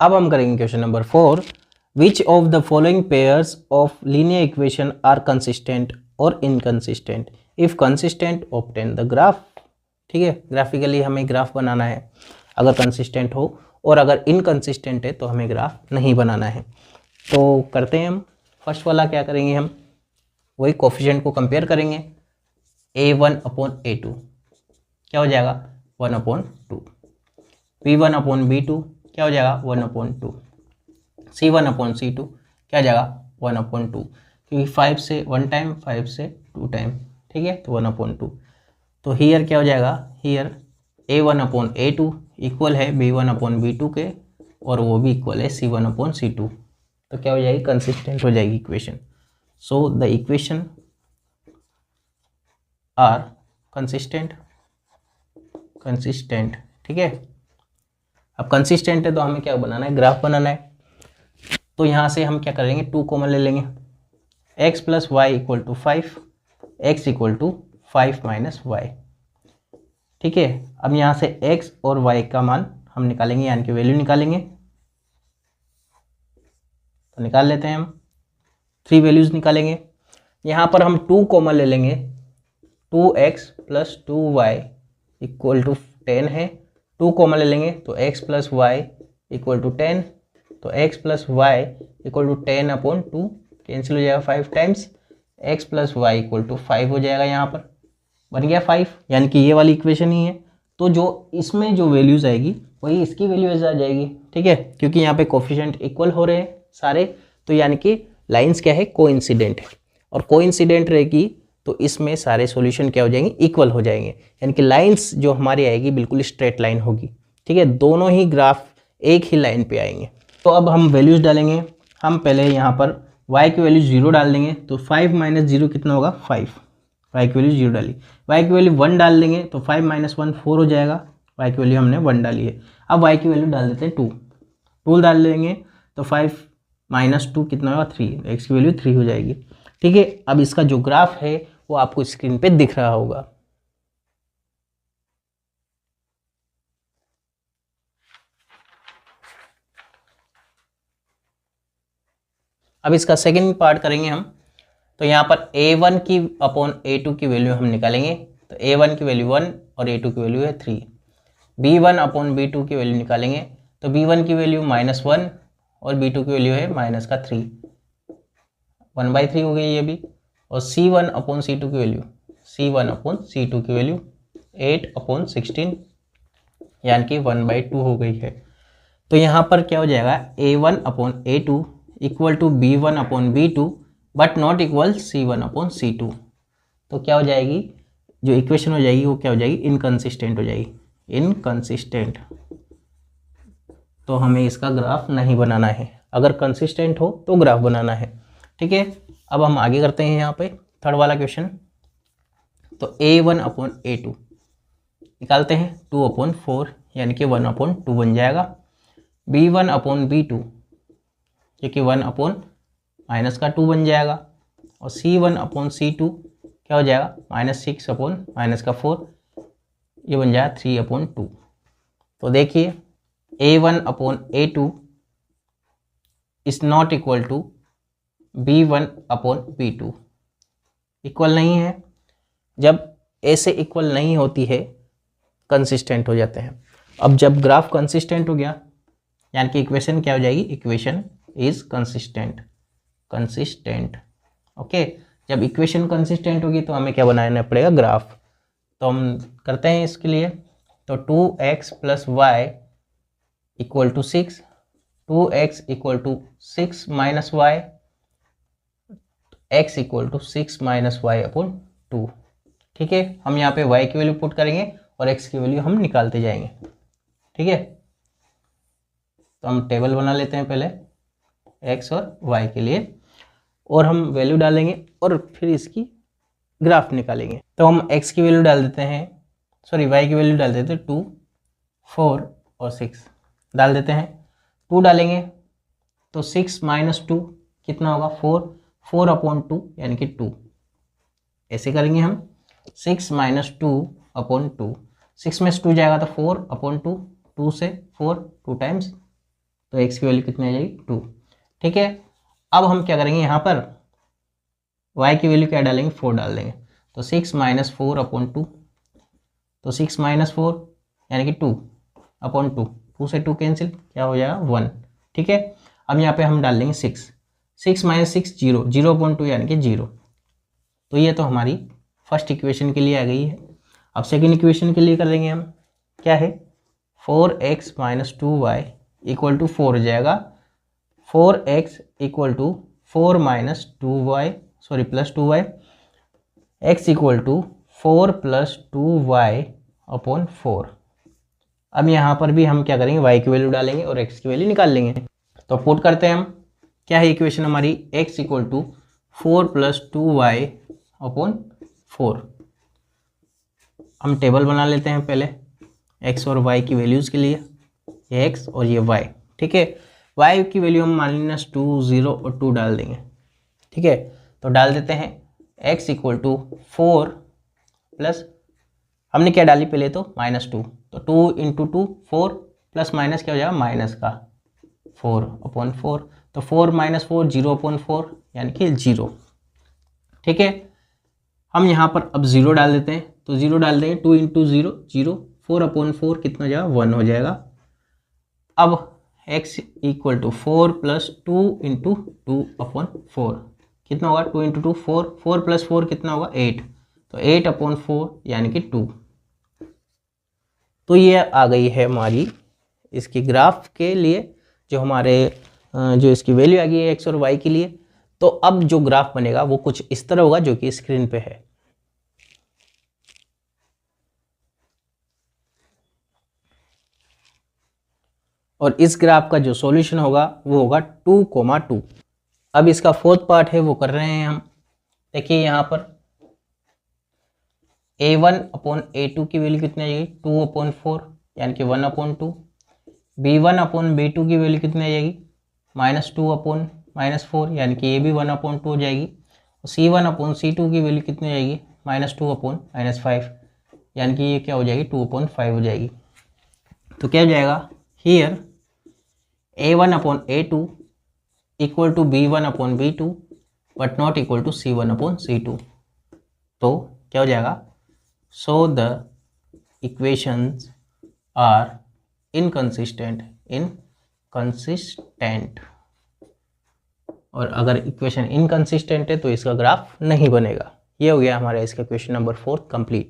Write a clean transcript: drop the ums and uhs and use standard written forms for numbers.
अब हम करेंगे question number 4। Which of the following pairs of linear equation are consistent और inconsistent? If consistent obtain the graph. ठीक है, ग्राफिकली हमें ग्राफ बनाना है अगर कंसिस्टेंट हो, और अगर इनकंसिस्टेंट है तो हमें ग्राफ नहीं बनाना है। तो करते हैं हम। फर्स्ट वाला क्या करेंगे, हम वही कोफिशिएंट को कंपेयर करेंगे। a1/a2 क्या हो जाएगा 1/2, b1/b2 क्या हो जाएगा 1/2, c1/c2 क्या हो जाएगा 1/2, क्योंकि 5 से 1 टाइम 5 से 2 टाइम, ठीक है, तो 1/2। तो हियर क्या हो जाएगा, हियर a1/a2 इक्वल है b1/b2 के, और वो भी इक्वल है c1/c2। तो क्या हो जाएगी, कंसिस्टेंट हो जाएगी equation. So the equation are consistent, ठीक है। अब कंसिस्टेंट है तो हमें क्या बनाना है, ग्राफ बनाना है। तो यहाँ से हम क्या करेंगे, 2 कॉमन ले लेंगे। x + y = 5, x = 5 - y, ठीक है। अब यहाँ से x और y का मान हम निकालेंगे, यानी कि वैल्यू निकालेंगे। तो निकाल लेते हैं हम, 3 वैल्यूज निकालेंगे। यहाँ पर हम 2 कॉमन ले लेंगे। 2x + 2y = 10 है, 2 कॉमन ले लेंगे तो x + y = 10, तो x + y = 10/2 कैंसिल हो जाएगा 5 टाइम्स, x + y = 5 हो जाएगा। यहाँ पर बन गया 5, यानी कि ये वाली इक्वेशन ही है। तो जो इसमें जो वैल्यूज आएगी वही इसकी वैल्यूज आ जाएगी, ठीक है, क्योंकि यहाँ पे कोफिशिएंट इक्वल हो रहे हैं सारे। तो यानी कि लाइंस क्या है, कोइंसिडेंट है, और कोइंसिडेंट रहेगी तो इसमें सारे सॉल्यूशन क्या हो जाएंगे, इक्वल हो जाएंगे, यानी कि लाइंस जो हमारी आएगी बिल्कुल स्ट्रेट लाइन होगी, ठीक है। दोनों ही ग्राफ एक ही लाइन पे आएंगे। तो अब हम वैल्यूज डालेंगे। हम पहले यहाँ पर y की वैल्यू 0 डाल देंगे, तो 5 - 0 कितना होगा 5, y की वैल्यू 0 डाली। y की वैल्यू 1 डाल देंगे तो 5 - 1 4 हो जाएगा, y की वैल्यू हमने 1 डाली है। अब y की वैल्यू डाल देते हैं 2, 2 डाल देंगे तो 5 - 2 कितना होगा 3, x की वैल्यू 3 हो जाएगी, ठीक है। अब इसका जो ग्राफ है वो आपको स्क्रीन पे दिख रहा होगा। अब इसका सेकंड पार्ट करेंगे हम। तो यहाँ पर a1/a2 की वैल्यू हम निकालेंगे। तो a1 की वैल्यू 1 और a2 की वैल्यू है 3। b1/b2 की वैल्यू निकालेंगे। तो b1 की वैल्यू -1 और b2 की वैल्यू है -3, 1/3 हो गई ये भी। और c1/c2 की वैल्यू, c1/c2 की वैल्यू 8/16, यानी कि 1/2 हो गई है। तो यहाँ पर क्या हो जाएगा, a1/a2 = b1/b2 but not equal c1/c2। तो क्या हो जाएगी, जो इक्वेशन हो जाएगी वो क्या हो जाएगी, इनकंसिस्टेंट हो जाएगी, इनकंसिस्टेंट। तो हमें इसका ग्राफ नहीं बनाना है, अगर कंसिस्टेंट हो तो ग्राफ बनाना है, ठीक है। अब हम आगे करते हैं यहाँ पे थर्ड वाला क्वेश्चन। तो a1/a2 निकालते हैं, 2/4 यानी कि 1/2 बन जाएगा। b1/b2 जो कि 1/-2 बन जाएगा। और c1/c2 क्या हो जाएगा, -6/-4, ये बन जाएगा 3/2। तो देखिए a1/a2 is not equal to b1/b2, equal नहीं है। जब ऐसे इक्वल नहीं होती है कंसिस्टेंट हो जाते हैं। अब जब ग्राफ कंसिस्टेंट हो गया यानी कि इक्वेशन क्या हो जाएगी, इक्वेशन इज कंसिस्टेंट, ओके। जब इक्वेशन कंसिस्टेंट होगी तो हमें क्या बनाना पड़ेगा, ग्राफ। तो हम करते हैं इसके लिए। तो 2x + y = 6, 2x = 6 - y, x = 6 - y/2, ठीक है। हम यहाँ पे y की वैल्यू पुट करेंगे और x की वैल्यू हम निकालते जाएंगे, ठीक है। तो हम टेबल बना लेते हैं पहले x और y के लिए, और हम वैल्यू डालेंगे और फिर इसकी ग्राफ निकालेंगे। तो हम x की वैल्यू डाल देते हैं, सॉरी y की वैल्यू डाल देते हैं 2, 4 और 6 डाल देते हैं। 2 डालेंगे तो 6 - 2 कितना होगा 4, 4/2 यानी कि 2। ऐसे करेंगे हम, 6 - 2/2, 6 में से 2 जाएगा तो 4/2, 2 से 4 2 टाइम्स तो x की वैल्यू कितनी आ जाएगी 2। ठीक है, अब हम क्या करेंगे, यहाँ पर y की वैल्यू क्या डालेंगे, 4 डाल देंगे। तो 6 - 4 अपॉन 2, तो 6 - 4 यानी कि 2 अपॉन 2, 2 से 2 कैंसिल, क्या हो जाएगा 1। ठीक है, अब यहाँ पे हम डाल देंगे 6, 6 - 6 0, 0 अपॉन 2 यानी कि 0। तो ये तो हमारी फर्स्ट इक्वेशन के लिए आ गई है। अब सेकेंड इक्वेशन के लिए कर देंगे हम, क्या है 4x - 2y इक्वल टू 4 हो जाएगा। 4x equal to 4 - 2y sorry plus 2y, x equal to 4 + 2y upon 4। अब यहाँ पर भी हम क्या करेंगे, y की वैल्यू डालेंगे और x की वैल्यू निकाल लेंगे। तो पुट करते हैं हम, क्या है इक्वेशन हमारी, x equal to 4 + 2y upon 4। हम टेबल बना लेते हैं पहले x और y की वैल्यूज़ के लिए, ये x और ये y। ठीक है, y की वैल्यू हम -2 0 और 2 डाल देंगे। ठीक है, तो डाल देते हैं x इक्वल टू 4 प्लस, हमने क्या डाली पहले तो -2, तो 2 × 2 4 प्लस माइनस क्या हो जाएगा, माइनस का 4 अपॉन 4, तो 4 - 4 0 अपॉन 4 यानी कि 0। ठीक है, हम यहाँ पर अब 0 डाल देते हैं, तो 0 डाल देंगे, 2 × 0 0, 4 अपॉन 4 कितना हो जाएगा, 1 हो जाएगा। अब x इक्वल टू 4 + 2 × 2 अपॉन 4 कितना होगा, 2 × 2 4, 4 + 4 कितना होगा 8, तो 8 अपॉन 4 यानी कि 2। तो ये आ गई है हमारी इसकी ग्राफ के लिए, जो हमारे जो इसकी वैल्यू आ गई है x और y के लिए। तो अब जो ग्राफ बनेगा वो कुछ इस तरह होगा जो कि स्क्रीन पे है। और इस ग्राफ का जो सॉल्यूशन होगा वो होगा 2, 2। अब इसका फोर्थ पार्ट है वो कर रहे हैं हम। देखिए यहाँ पर a1 अपॉन a2 की वैल्यू कितनी आ जाएगी, 2 अपॉन 4 यानी कि 1 अपॉन 2। b1 अपॉन b2 की वैल्यू कितनी आ जाएगी, -2 अपॉन -4 यानी कि ये भी 1 अपॉन 2 हो जाएगी। और c1 अपॉन c2 की वैल्यू कितनी आ जाएगी, -2 अपॉन -5 यानी कि ये क्या हो जाएगी, 2 अपॉन 5 हो जाएगी। तो क्या हो जाएगा, here a1 upon a2 equal to b1 upon b2 but not equal to c1 upon c2। तो क्या हो जाएगा, so the equations are inconsistent, और अगर इक्वेशन इनकंसिस्टेंट है तो इसका ग्राफ नहीं बनेगा। ये हो गया हमारा इसका क्वेश्चन नंबर 4 कंप्लीट।